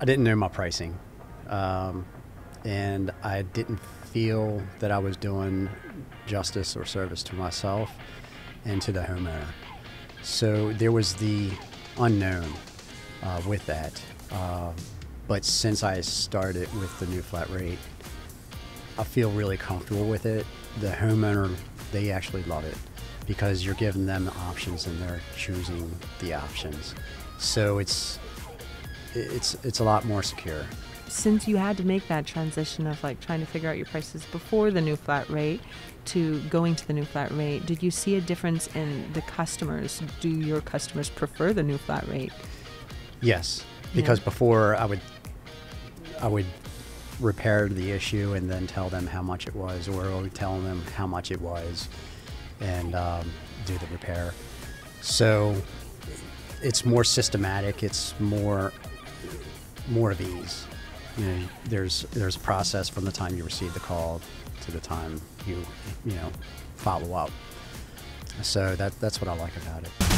I didn't know my pricing, and I didn't feel that I was doing justice or service to myself and to the homeowner. So there was the unknown with that. But since I started with the new flat rate, I feel really comfortable with it. The homeowner, they actually love it because you're giving them the options and they're choosing the options. So it's a lot more secure. Since you had to make that transition of like trying to figure out your prices before the new flat rate to going to the new flat rate, did you see a difference in the customers? Do your customers prefer the new flat rate? Yes, because before I would repair the issue and then tell them how much it was, or I would tell them how much it was and do the repair. So it's more systematic. It's more of ease. You know, there's a process from the time you receive the call to the time you follow up. So that's what I like about it.